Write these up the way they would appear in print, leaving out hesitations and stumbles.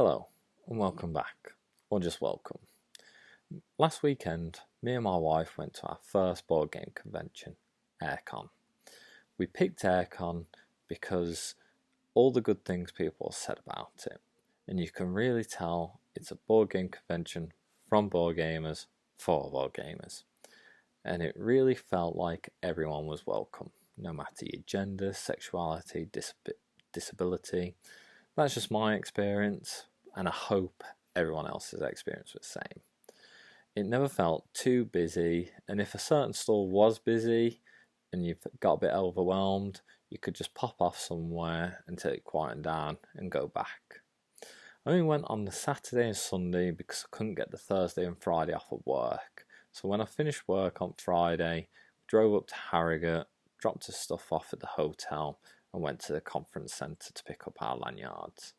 Hello and welcome back, or just welcome. Last weekend, me and my wife went to our first board game convention, AireCon. We picked AireCon because all the good things people said about it, and you can really tell it's a board game convention from board gamers for board gamers. And it really felt like everyone was welcome, no matter your gender, sexuality, disability. That's just my experience, and I hope everyone else's experience was the same. It never felt too busy, and if a certain stall was busy and you got a bit overwhelmed, you could just pop off somewhere until it quieted down and go back. I only went on the Saturday and Sunday because I couldn't get the Thursday and Friday off of work. So when I finished work on Friday, drove up to Harrogate, dropped his stuff off at the hotel, and went to the conference centre to pick up our lanyards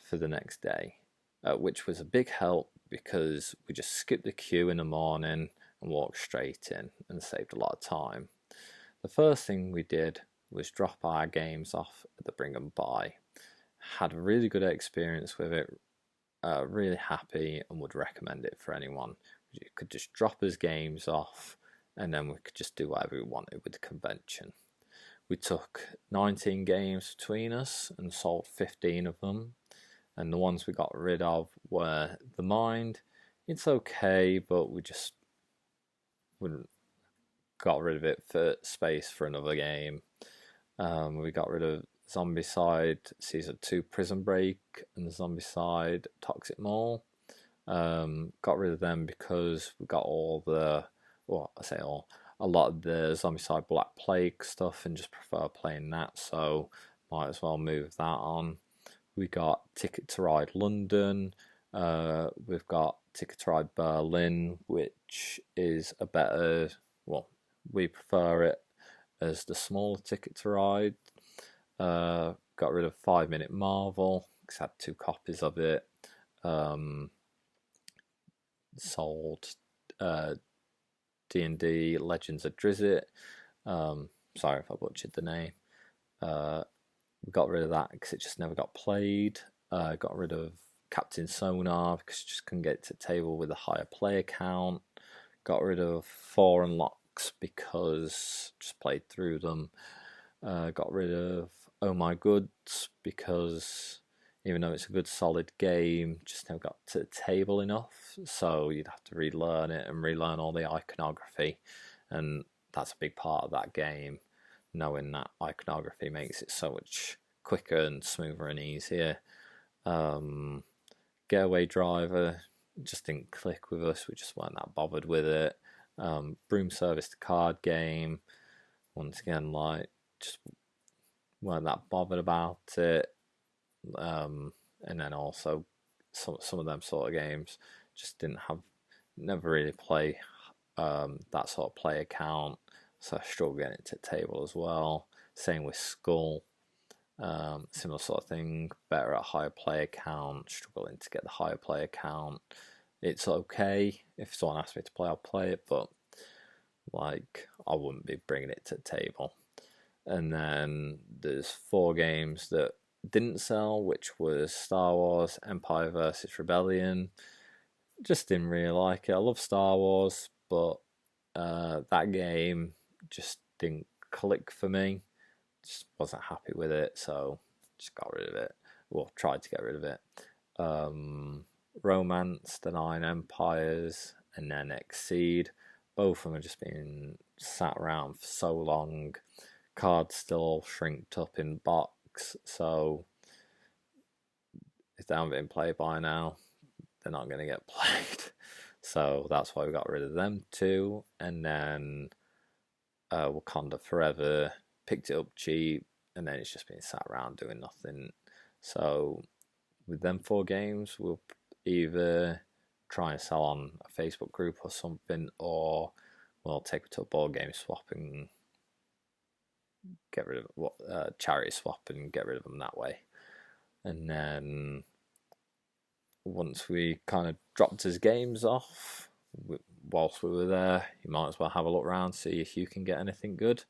for the next day, which was a big help because we just skipped the queue in the morning and walked straight in and saved a lot of time. The first thing we did was drop our games off at the Bring and Buy. Had a really good experience with it, really happy, and would recommend it for anyone. You could just drop his games off and then we could just do whatever we wanted with the convention. We took 19 games between us and sold 15 of them. And the ones we got rid of were The Mind. It's okay, but we just wouldn't got rid of it for space for another game. We got rid of Zombicide Season 2 Prison Break and Zombicide Toxic Mall. Got rid of them because we got a lot of the Zombicide Black Plague stuff and just prefer playing that, so might as well move that on. We got Ticket to Ride London, we've got Ticket to Ride Berlin, which is a better, we prefer it as the smaller Ticket to Ride. Got rid of 5 Minute Marvel, because I had 2 copies of it. Sold D&D Legends of Drizzt. Sorry if I butchered the name. We got rid of that because it just never got played. Got rid of Captain Sonar because you just couldn't get to the table with a higher player count. Got rid of 4 Unlocks because just played through them. Got rid of Oh My Goods because even though it's a good solid game, just never got to the table enough, so you'd have to relearn it and relearn all the iconography, and that's a big part of that game. Knowing that iconography makes it so much quicker and smoother and easier. Getaway Driver just didn't click with us, we just weren't that bothered with it. Broom Service, the card game, once again, just weren't that bothered about it. And then also some of them sort of games just never really play that sort of player count, so I struggle getting it to the table as well. Same with Skull, similar sort of thing, better at higher player count, struggling to get the higher player count. It's okay, if someone asks me to play, I'll play it, but I wouldn't be bringing it to the table. And then there's 4 games that didn't sell, which was Star Wars Empire vs. Rebellion. Just didn't really like it. I love Star Wars, but that game just didn't click for me. Just wasn't happy with it, so just got rid of it. Well, tried to get rid of it. Romance, The Nine Empires, and then Exceed. Both of them have just been sat around for so long. Cards still all shrinked up in box, so if they haven't been played by now, they're not going to get played. So that's why we got rid of them 2. And then Wakanda Forever, picked it up cheap, and then it's just been sat around doing nothing. So with them 4 games, we'll either try and sell on a Facebook group or something, or we'll take it to a board game swap and get rid of charity swap and get rid of them that way. And then once we kind of dropped his games off, whilst we were there, you might as well have a look around, see if you can get anything good.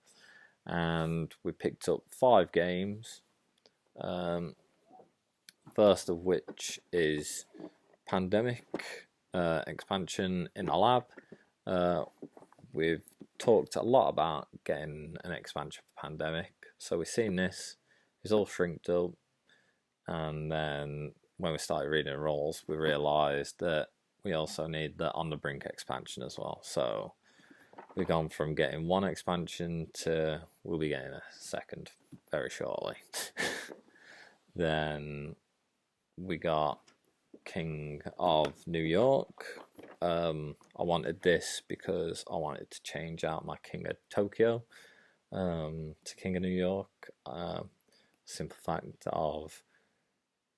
And we picked up 5 games. First of which is Pandemic expansion in the lab. We've talked a lot about getting an expansion for Pandemic, so we've seen this. It's all shrinked up, and then when we started reading the rules, we realised that we also need the On the Brink expansion as well. So we've gone from getting one expansion to we'll be getting a second very shortly. Then we got King of New York. I wanted this because I wanted to change out my King of Tokyo to King of New York. Simple fact of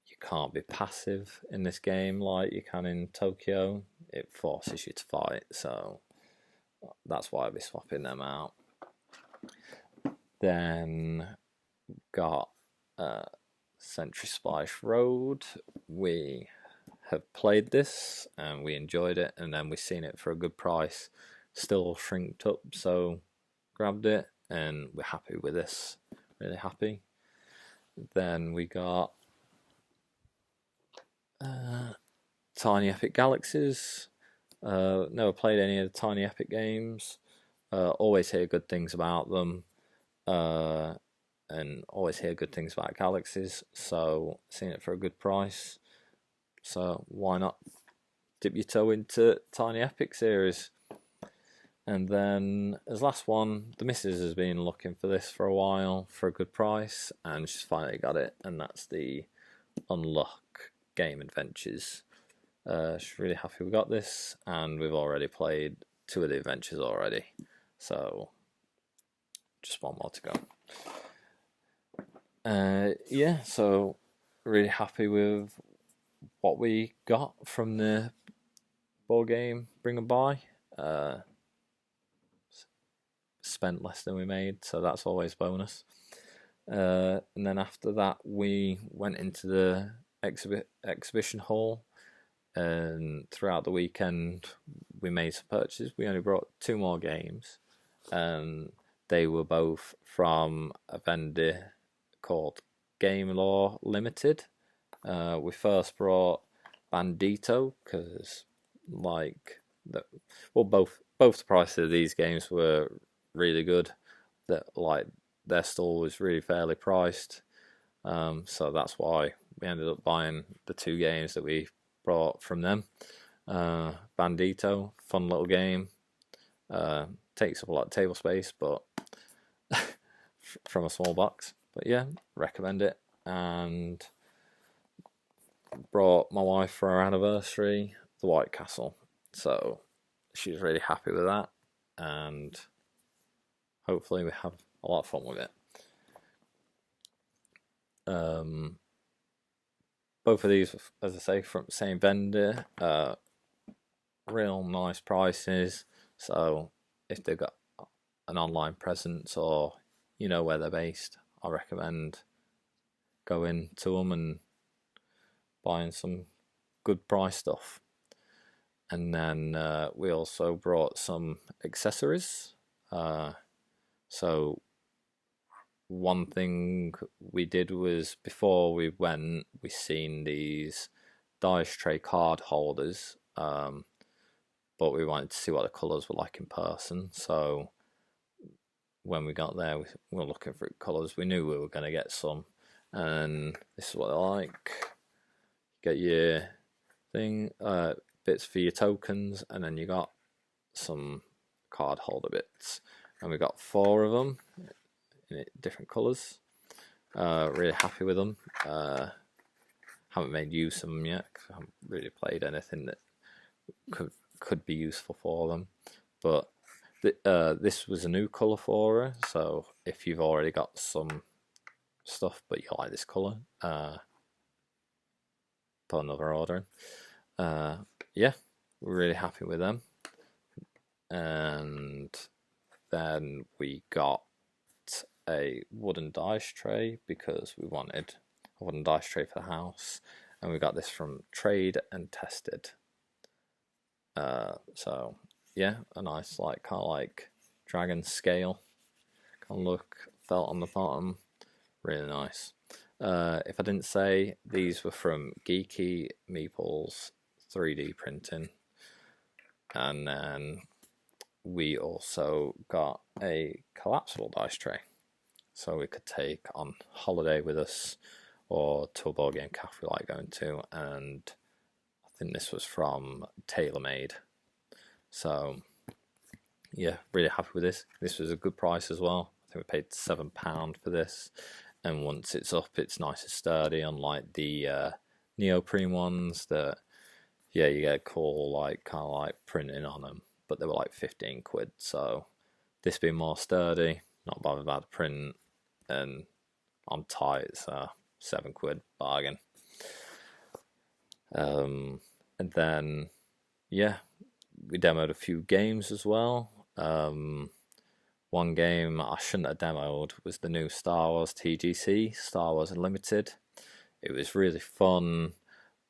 you can't be passive in this game like you can in Tokyo. It forces you to fight, so that's why I'll be swapping them out. Then got Century Splash Road. We have played this and we enjoyed it, and then we seen it for a good price, still shrinked up, so grabbed it and we're happy with this, really happy. Then we got Tiny Epic Galaxies. Never played any of the Tiny Epic games. Always hear good things about them, and always hear good things about Galaxies. So seen it for a good price. So why not dip your toe into Tiny Epic series? And then as last one, the missus has been looking for this for a while for a good price, and she's finally got it. And that's the Unlock Game Adventures. She's really happy we got this, and we've already played 2 of the adventures already, so just 1 more to go. Yeah, so really happy with what we got from the board game Bring and Buy. Spent less than we made, so that's always a bonus. And then after that, we went into the exhibition hall, and throughout the weekend we made some purchases. We only brought 2 more games, and they were both from a vendor called Game Law Limited. We first brought Bandito because, both the prices of these games were really good. That their store was really fairly priced, so that's why we ended up buying the 2 games that we brought from them. Bandito, fun little game, takes up a lot of table space, but from a small box. But yeah, recommend it. And brought my wife for our anniversary the White Castle, so she's really happy with that, and hopefully we have a lot of fun with it. Both of these, as I say, from the same vendor, real nice prices. So if they've got an online presence or you know where they're based, I recommend going to them and buying some good price stuff. And then we also brought some accessories. So one thing we did was, before we went, we seen these dice tray card holders, but we wanted to see what the colours were like in person. So when we got there, we were looking for colours. We knew we were going to get some, and this is what they're like. Get your thing, bits for your tokens, and then you got some card holder bits, and we got 4 of them in different colours. Really happy with them. Haven't made use of them yet, 'cause I haven't really played anything that could be useful for them. But this was a new colour for her, so if you've already got some stuff but you like this colour, put another order in. Yeah, we're really happy with them. And then we got a wooden dice tray because we wanted a wooden dice tray for the house, and we got this from Trade and Tested. So yeah, a nice kind of dragon scale kind of look, felt on the bottom, really nice. If I didn't say, these were from Geeky Meeples 3D printing, and then we also got a collapsible dice tray, so we could take on holiday with us or to a board game cafe we like going to. And I think this was from TaylorMade. So yeah, really happy with this. This was a good price as well. I think we paid £7 for this, and once it's up, it's nice and sturdy, unlike the neoprene ones that, yeah, you get cool like kind of like printing on them, but they were like 15 quid. So this being more sturdy, not bothered about the print, and on tight, it's a 7 quid bargain. And then yeah, we demoed a few games as well. One game I shouldn't have demoed was the new Star Wars TGC, Star Wars Unlimited. It was really fun,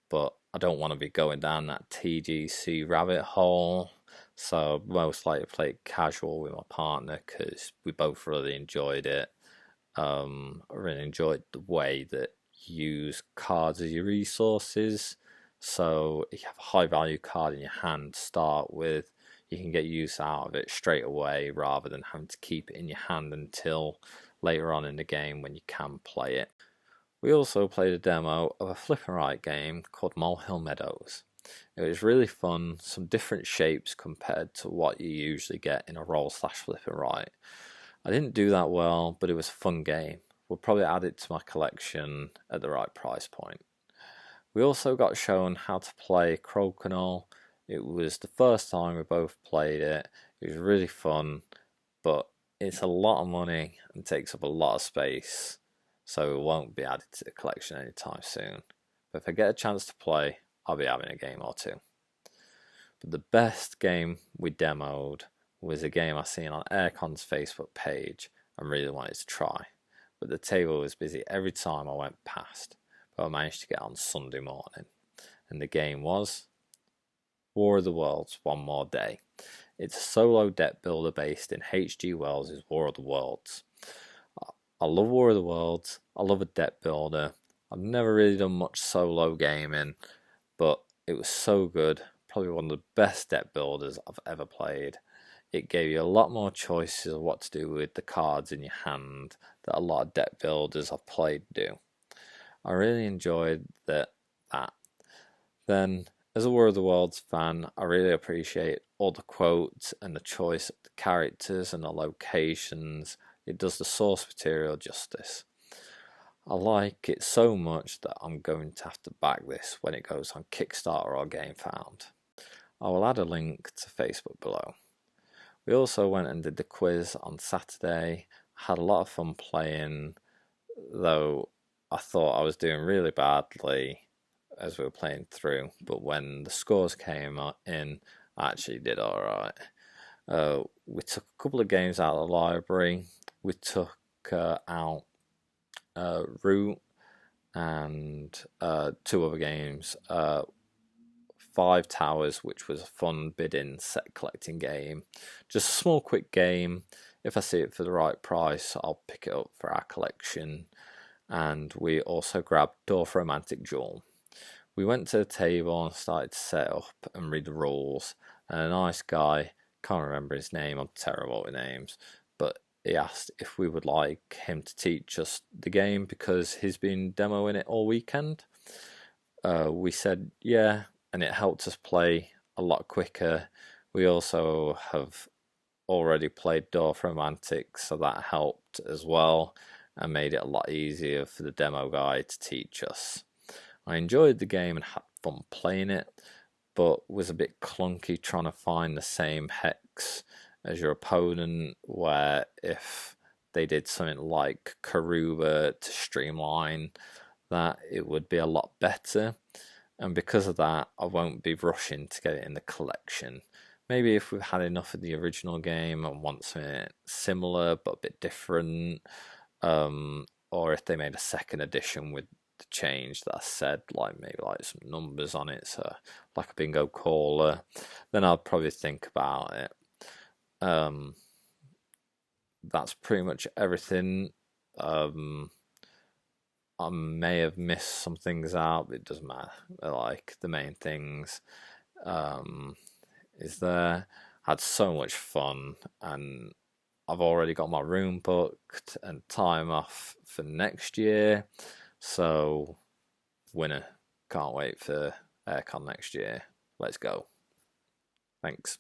but I don't want to be going down that TGC rabbit hole, so most likely play it casual with my partner because we both really enjoyed it. I really enjoyed the way that you use cards as your resources. So if you have a high value card in your hand to start with, you can get use out of it straight away rather than having to keep it in your hand until later on in the game when you can play it. We also played a demo of a flip and write game called Molehill Meadows. It was really fun, some different shapes compared to what you usually get in a roll/flip and write. I didn't do that well, but it was a fun game. We'll probably add it to my collection at the right price point. We also got shown how to play Crokinole. It was the first time we both played it. It was really fun, but it's a lot of money and takes up a lot of space, so it won't be added to the collection anytime soon. But if I get a chance to play, I'll be having a game or two. But the best game we demoed was a game I seen on AireCon's Facebook page and really wanted to try. But the table was busy every time I went past, but I managed to get on Sunday morning. And the game was War of the Worlds, One More Day. It's a solo deck builder based in H.G. Wells' War of the Worlds. I love War of the Worlds, I love a deck builder. I've never really done much solo gaming, but it was so good. Probably one of the best deck builders I've ever played. It gave you a lot more choices of what to do with the cards in your hand that a lot of deck builders I've played do. I really enjoyed that. Then, as a War of the Worlds fan, I really appreciate all the quotes and the choice of the characters and the locations. It does the source material justice. I like it so much that I'm going to have to back this when it goes on Kickstarter or GameFound. I will add a link to Facebook below. We also went and did the quiz on Saturday. Had a lot of fun playing, though I thought I was doing really badly as we were playing through, but when the scores came in, I actually did alright. We took a couple of games out of the library. We took out Root and two other games. Five Towers, which was a fun bidding set collecting game. Just a small quick game. If I see it for the right price, I'll pick it up for our collection. And we also grabbed Dwarf Romantic Duel. We went to the table and started to set up and read the rules, and a nice guy, can't remember his name, I'm terrible with names, but he asked if we would like him to teach us the game because he's been demoing it all weekend. We said yeah, and it helped us play a lot quicker. We also have already played Dwarf Romantic, so that helped as well and made it a lot easier for the demo guy to teach us. I enjoyed the game and had fun playing it, but was a bit clunky trying to find the same hex as your opponent, where if they did something like Karuba to streamline that, it would be a lot better. And because of that, I won't be rushing to get it in the collection. Maybe if we've had enough of the original game and want something similar but a bit different, or if they made a second edition with the change that I said, like maybe like some numbers on it, so like a bingo caller, then I'll probably think about it. That's pretty much everything. I may have missed some things out, but it doesn't matter. Like the main things um, is there. Had so much fun, and I've already got my room booked and time off for next year. So, winner. Can't wait for AireCon next year. Let's go. Thanks.